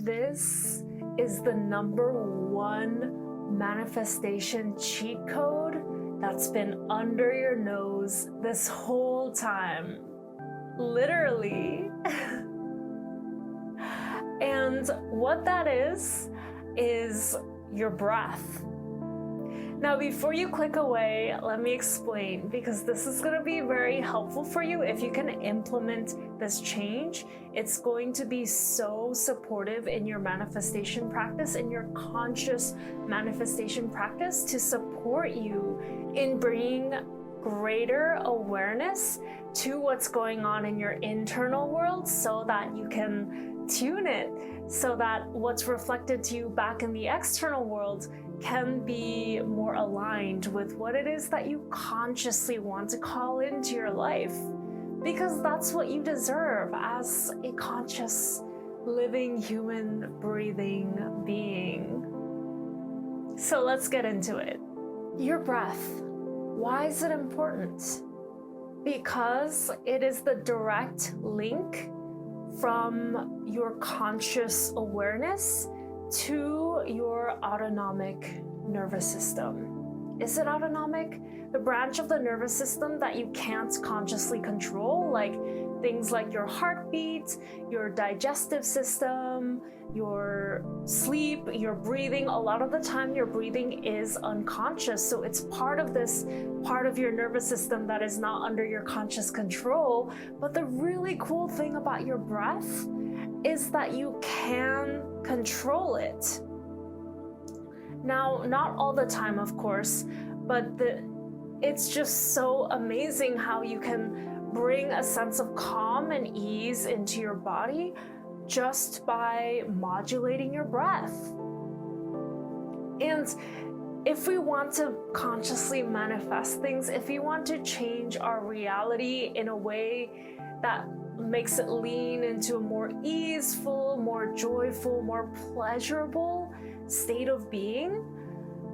This is the #1 manifestation cheat code that's been under your nose this whole time. Literally. And what that is your breath. Now, before you click away, let me explain, because this is going to be very helpful for you. If you can implement this change, it's going to be so supportive in your manifestation practice, in your conscious manifestation practice, to support you in bringing greater awareness to what's going on in your internal world, so that you can tune it, so that what's reflected to you back in the external world can be more aligned with what it is that you consciously want to call into your life, because that's what you deserve as a conscious, living, human, breathing being. So let's get into it. Your breath. Why is it important? Because it is the direct link from your conscious awareness to your autonomic nervous system. Is it autonomic? The branch of the nervous system that you can't consciously control, like things like your heartbeat, your digestive system, your sleep, your breathing. A lot of the time your breathing is unconscious, so it's part of this part of your nervous system that is not under your conscious control. But the really cool thing about your breath is that you can control it. Now, not all the time, of course, but it's just so amazing how you can bring a sense of calm and ease into your body just by modulating your breath. And if we want to consciously manifest things, if we want to change our reality in a way that makes it lean into a more easeful, more joyful, more pleasurable state of being,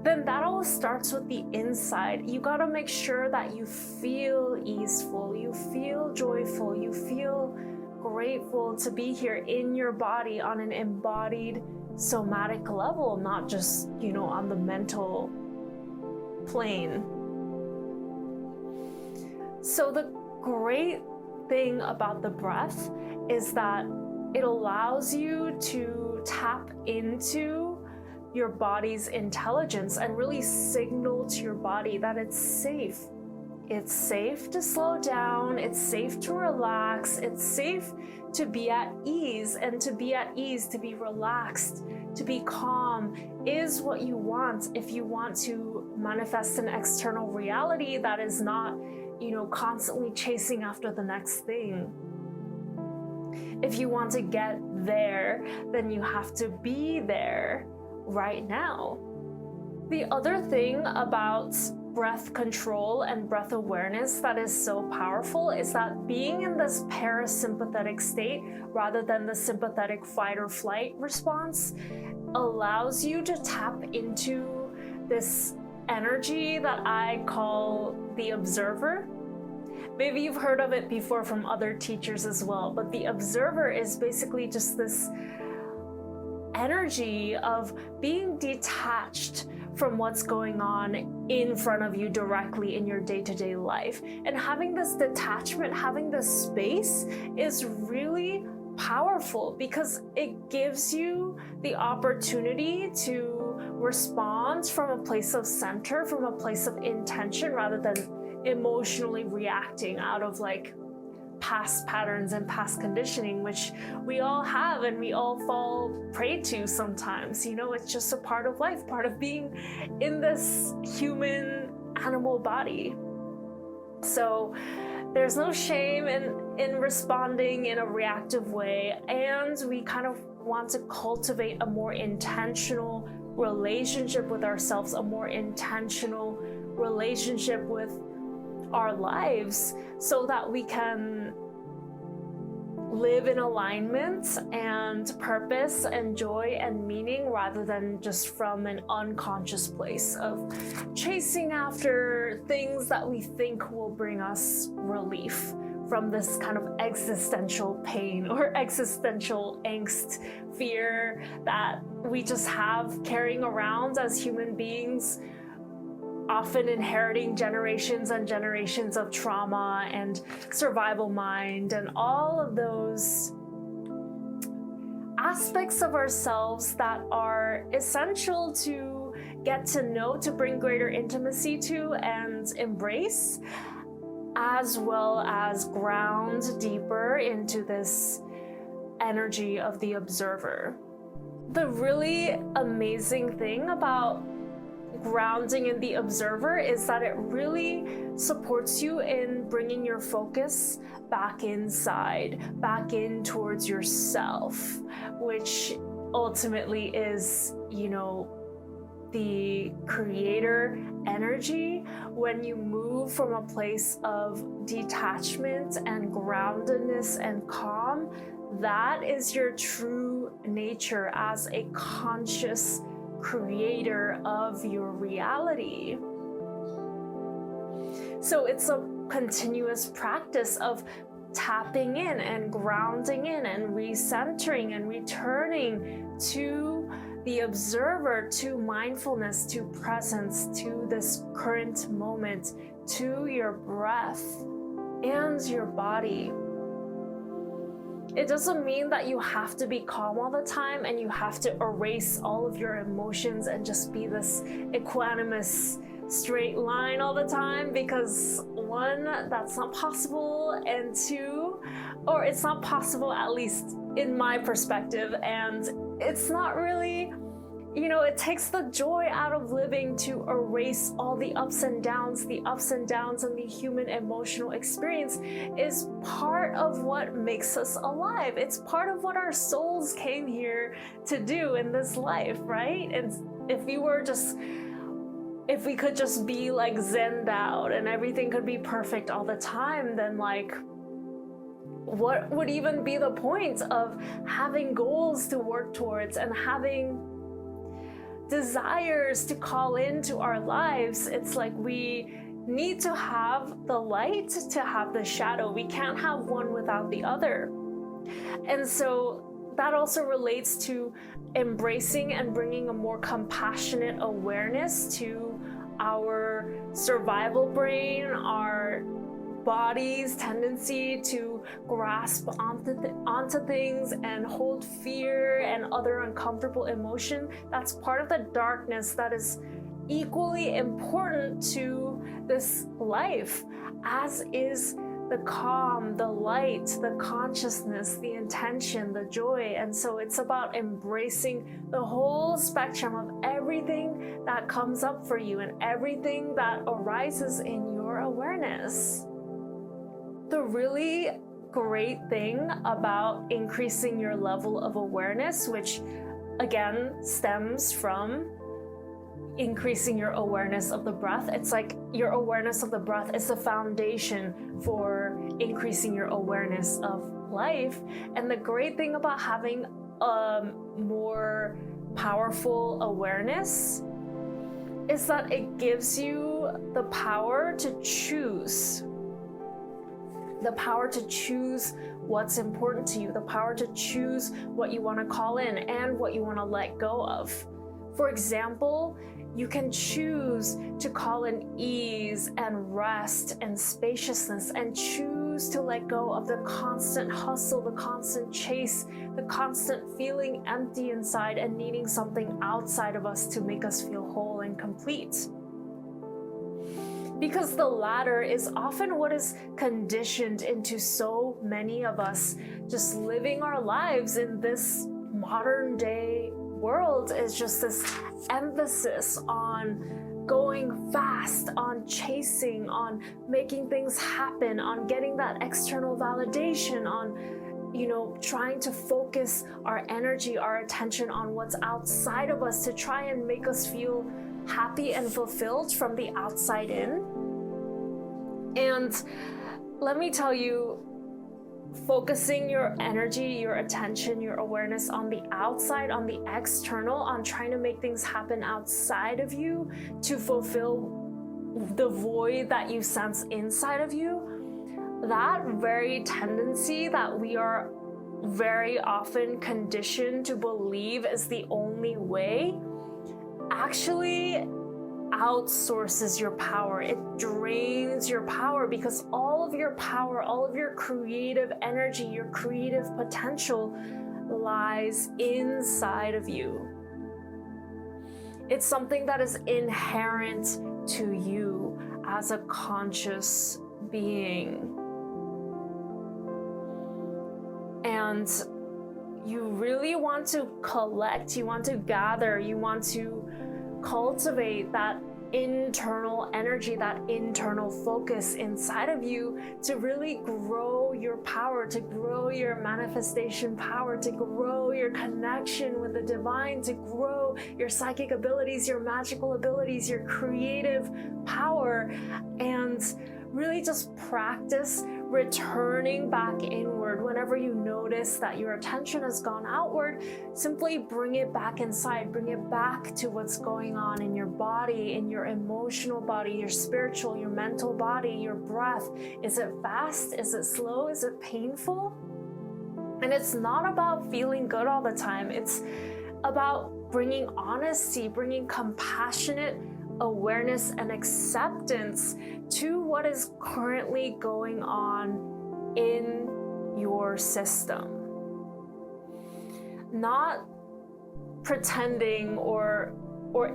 then that all starts with the inside. You gotta make sure that you feel easeful, you feel joyful, you feel grateful to be here in your body on an embodied somatic level, not just, on the mental plane. So the great thing about the breath is that it allows you to tap into your body's intelligence and really signal to your body that it's safe. It's safe to slow down, it's safe to relax, it's safe to be at ease, and to be at ease, to be relaxed, to be calm is what you want if you want to manifest an external reality that is not, constantly chasing after the next thing. If you want to get there, then you have to be there right now. The other thing about breath control and breath awareness that is so powerful is that being in this parasympathetic state rather than the sympathetic fight or flight response allows you to tap into this energy that I call the observer. Maybe you've heard of it before from other teachers as well, but the observer is basically just this energy of being detached from what's going on in front of you directly in your day-to-day life. And having this detachment, having this space is really powerful because it gives you the opportunity to respond from a place of center, from a place of intention, rather than emotionally reacting out of past patterns and past conditioning, which we all have and we all fall prey to sometimes. It's just a part of life, part of being in this human animal body. So there's no shame in responding in a reactive way, and we kind of want to cultivate a more intentional relationship with ourselves, a more intentional relationship with our lives, so that we can live in alignment and purpose and joy and meaning, rather than just from an unconscious place of chasing after things that we think will bring us relief from this kind of existential pain or existential angst, fear that we just have carrying around as human beings, often inheriting generations and generations of trauma and survival mind and all of those aspects of ourselves that are essential to get to know, to bring greater intimacy to and embrace, as well as ground deeper into this energy of the observer. The really amazing thing about grounding in the observer is that it really supports you in bringing your focus back inside, back in towards yourself, which ultimately is, the creator energy. When you move from a place of detachment and groundedness and calm, that is your true nature as a conscious creator of your reality. So it's a continuous practice of tapping in and grounding in and recentering and returning to the observer, to mindfulness, to presence, to this current moment, to your breath and your body. It doesn't mean that you have to be calm all the time and you have to erase all of your emotions and just be this equanimous straight line all the time, because one, that's not possible, and two, or it's not possible, at least in my perspective, and it's not really, it takes the joy out of living to erase all the ups and downs. The ups and downs and the human emotional experience is part of what makes us alive. It's part of what our souls came here to do in this life, right? And if we could just be like zenned out and everything could be perfect all the time, then what would even be the point of having goals to work towards and having desires to call into our lives? It's like we need to have the light to have the shadow. We can't have one without the other. And so that also relates to embracing and bringing a more compassionate awareness to our survival brain, our body's tendency to grasp onto things and hold fear and other uncomfortable emotion. That's part of the darkness that is equally important to this life, as is the calm, the light, the consciousness, the intention, the joy. And so it's about embracing the whole spectrum of everything that comes up for you and everything that arises in your awareness. The really great thing about increasing your level of awareness, which again stems from increasing your awareness of the breath. It's like your awareness of the breath is the foundation for increasing your awareness of life. And the great thing about having a more powerful awareness is that it gives you the power to choose. The power to choose what's important to you, the power to choose what you want to call in and what you want to let go of. For example, you can choose to call in ease and rest and spaciousness, and choose to let go of the constant hustle, the constant chase, the constant feeling empty inside and needing something outside of us to make us feel whole and complete. Because the latter is often what is conditioned into so many of us just living our lives in this modern day world, is just this emphasis on going fast, on chasing, on making things happen, on getting that external validation, on trying to focus our energy, our attention on what's outside of us to try and make us feel happy and fulfilled from the outside in. And let me tell you, focusing your energy, your attention, your awareness on the outside, on the external, on trying to make things happen outside of you to fulfill the void that you sense inside of you, that very tendency that we are very often conditioned to believe is the only way actually outsources your power. It drains your power, because all of your power, all of your creative energy, your creative potential lies inside of you. It's something that is inherent to you as a conscious being. And you really want to collect, you want to gather, you want to cultivate that internal energy, that internal focus inside of you to really grow your power, to grow your manifestation power, to grow your connection with the divine, to grow your psychic abilities, your magical abilities, your creative power, and really just practice returning back inward. Whenever you notice that your attention has gone outward, simply bring it back inside, bring it back to what's going on in your body, in your emotional body, your spiritual, your mental body, your breath. Is it fast? Is it slow? Is it painful? And it's not about feeling good all the time. It's about bringing honesty, bringing compassionate awareness and acceptance to what is currently going on in your system. Not pretending or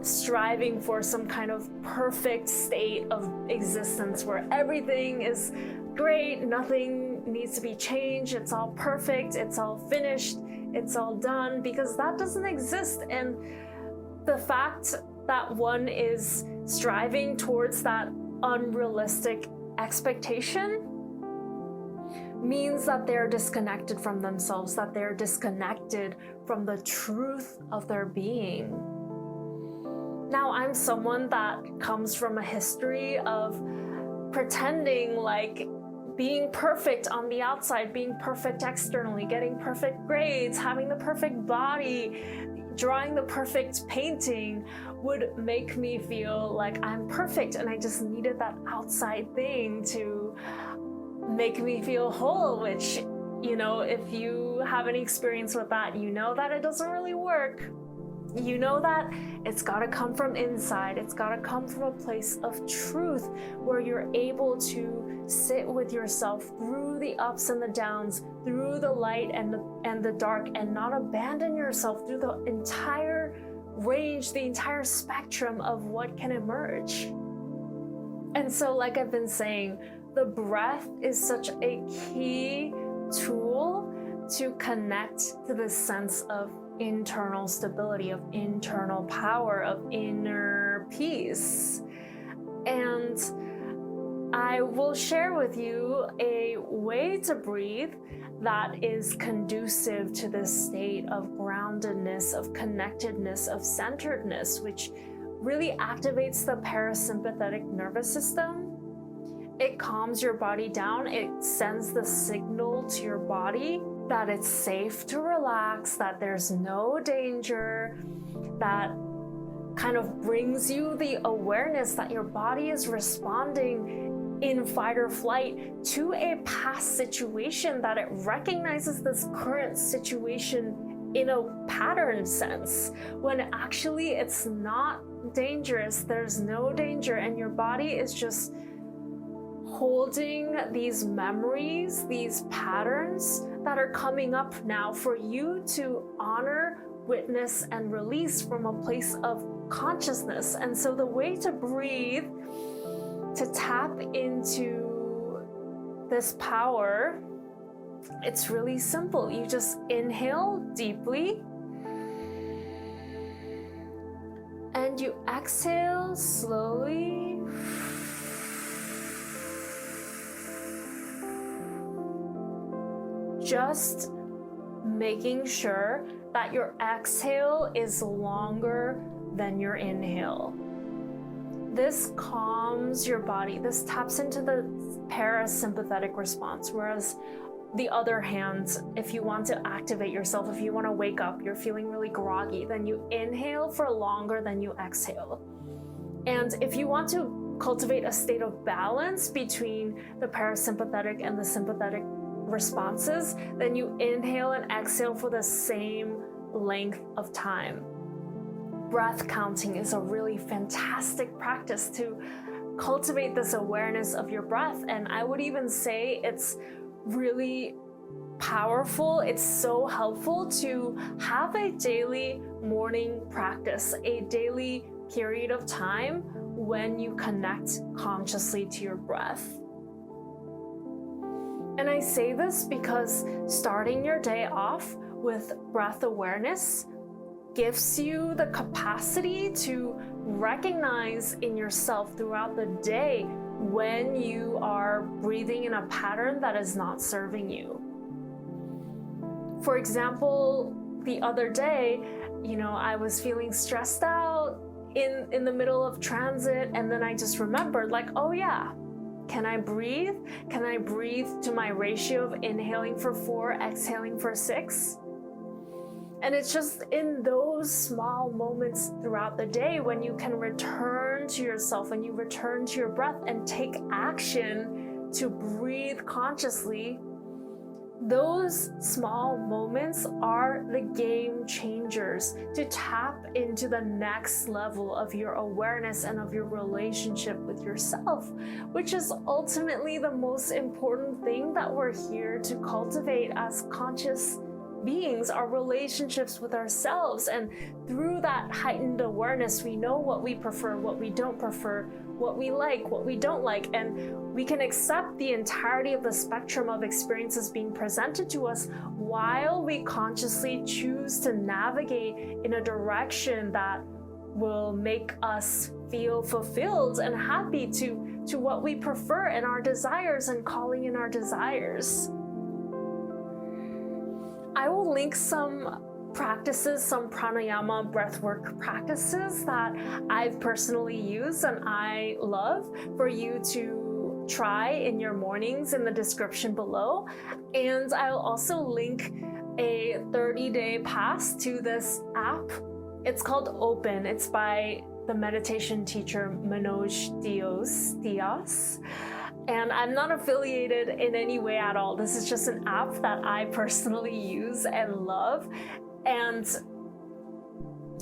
striving for some kind of perfect state of existence where everything is great, nothing needs to be changed, it's all perfect, it's all finished, it's all done, because that doesn't exist. And the fact that one is striving towards that unrealistic expectation means that they're disconnected from themselves, that they're disconnected from the truth of their being. Now, I'm someone that comes from a history of pretending like being perfect on the outside, being perfect externally, getting perfect grades, having the perfect body, drawing the perfect painting would make me feel like I'm perfect, and I just needed that outside thing to make me feel whole, which, you know, if you have any experience with that, you know that it doesn't really work. You know that it's got to come from inside. It's got to come from a place of truth where you're able to sit with yourself through the ups and the downs, through the light and the dark, and not abandon yourself through the entire range, the entire spectrum of what can emerge. And so, like I've been saying, the breath is such a key tool to connect to this sense of internal stability, of internal power, of inner peace. And I will share with you a way to breathe that is conducive to this state of groundedness, of connectedness, of centeredness, which really activates the parasympathetic nervous system. It calms your body down. It sends the signal to your body that it's safe to relax, that there's no danger, that kind of brings you the awareness that your body is responding in fight or flight to a past situation, that it recognizes this current situation in a pattern sense, when actually it's not dangerous, there's no danger, and your body is just holding these memories, these patterns that are coming up now for you to honor, witness, and release from a place of consciousness. And so the way to breathe, to tap into this power, it's really simple. You just inhale deeply and you exhale slowly. Just making sure that your exhale is longer than your inhale. This calms your body. This taps into the parasympathetic response, whereas the other hand, if you want to activate yourself, if you want to wake up, you're feeling really groggy, then you inhale for longer than you exhale. And if you want to cultivate a state of balance between the parasympathetic and the sympathetic responses, then you inhale and exhale for the same length of time. Breath counting is a really fantastic practice to cultivate this awareness of your breath, and I would even say it's really powerful. It's so helpful to have a daily morning practice, a daily period of time when you connect consciously to your breath. And I say this because starting your day off with breath awareness gives you the capacity to recognize in yourself throughout the day when you are breathing in a pattern that is not serving you. For example, the other day, I was feeling stressed out in the middle of transit, and then I just remembered, like, oh yeah, can I breathe? Can I breathe to my ratio of inhaling for 4, exhaling for 6? And it's just in those small moments throughout the day when you can return to yourself and you return to your breath and take action to breathe consciously. Those small moments are the game changers to tap into the next level of your awareness and of your relationship with yourself, which is ultimately the most important thing that we're here to cultivate as conscious beings, our relationships with ourselves. And through that heightened awareness, we know what we prefer, what we don't prefer, what we like, what we don't like, and we can accept the entirety of the spectrum of experiences being presented to us while we consciously choose to navigate in a direction that will make us feel fulfilled and happy to what we prefer and our desires, and calling in our desires. I will link some practices, some pranayama breathwork practices that I've personally used and I love for you to try in your mornings in the description below. And I'll also link a 30-day pass to this app. It's called Open. It's by the meditation teacher Manoj Diaz. And I'm not affiliated in any way at all. This is just an app that I personally use and love. And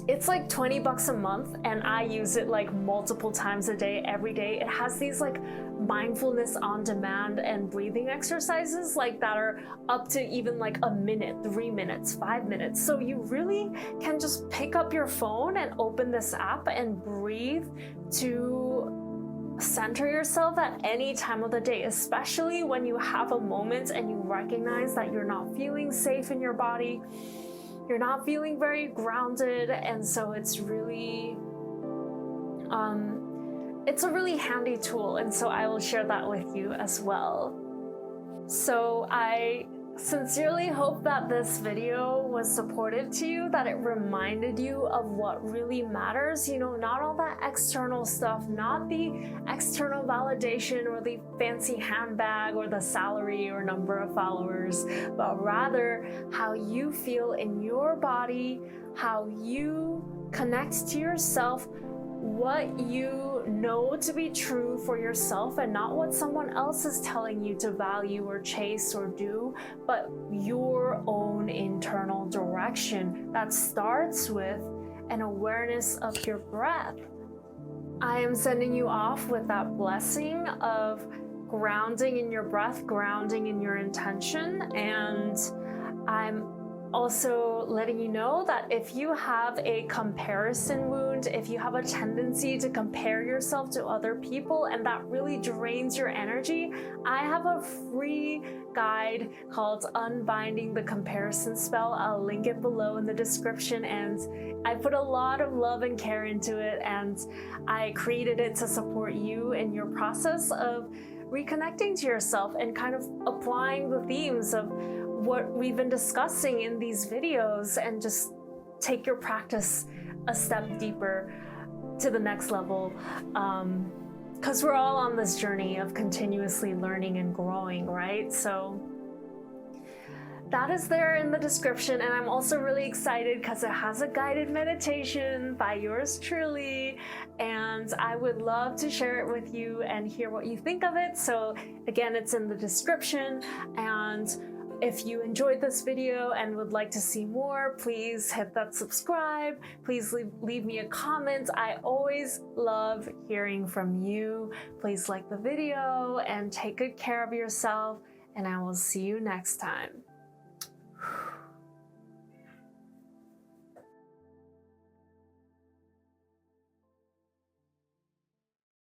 it's like $20 a month, and I use it like multiple times a day, every day. It has these like mindfulness on demand and breathing exercises like that are up to even like a minute, 3 minutes, 5 minutes. So you really can just pick up your phone and open this app and breathe to center yourself at any time of the day, especially when you have a moment and you recognize that you're not feeling safe in your body, you're not feeling very grounded. And so it's really it's a really handy tool, and so I will share that with you as well. So I sincerely hope that this video was supportive to you, that it reminded you of what really matters, not all that external stuff, not the external validation or the fancy handbag or the salary or number of followers, but rather how you feel in your body, how you connect to yourself, what you know to be true for yourself, and not what someone else is telling you to value or chase or do, but your own internal direction that starts with an awareness of your breath. I am sending you off with that blessing of grounding in your breath, grounding in your intention, and I'm also letting you know that if you have a comparison wound, if you have a tendency to compare yourself to other people and that really drains your energy, I have a free guide called Unbinding the Comparison Spell. I'll link it below in the description, and I put a lot of love and care into it, and I created it to support you in your process of reconnecting to yourself and kind of applying the themes of what we've been discussing in these videos, and just take your practice a step deeper to the next level, because we're all on this journey of continuously learning and growing, right? So that is there in the description, and I'm also really excited because it has a guided meditation by yours truly, and I would love to share it with you and hear what you think of it. So again, it's in the description, and if you enjoyed this video and would like to see more, please hit that subscribe. Please leave me a comment. I always love hearing from you. Please like the video and take good care of yourself, and I will see you next time.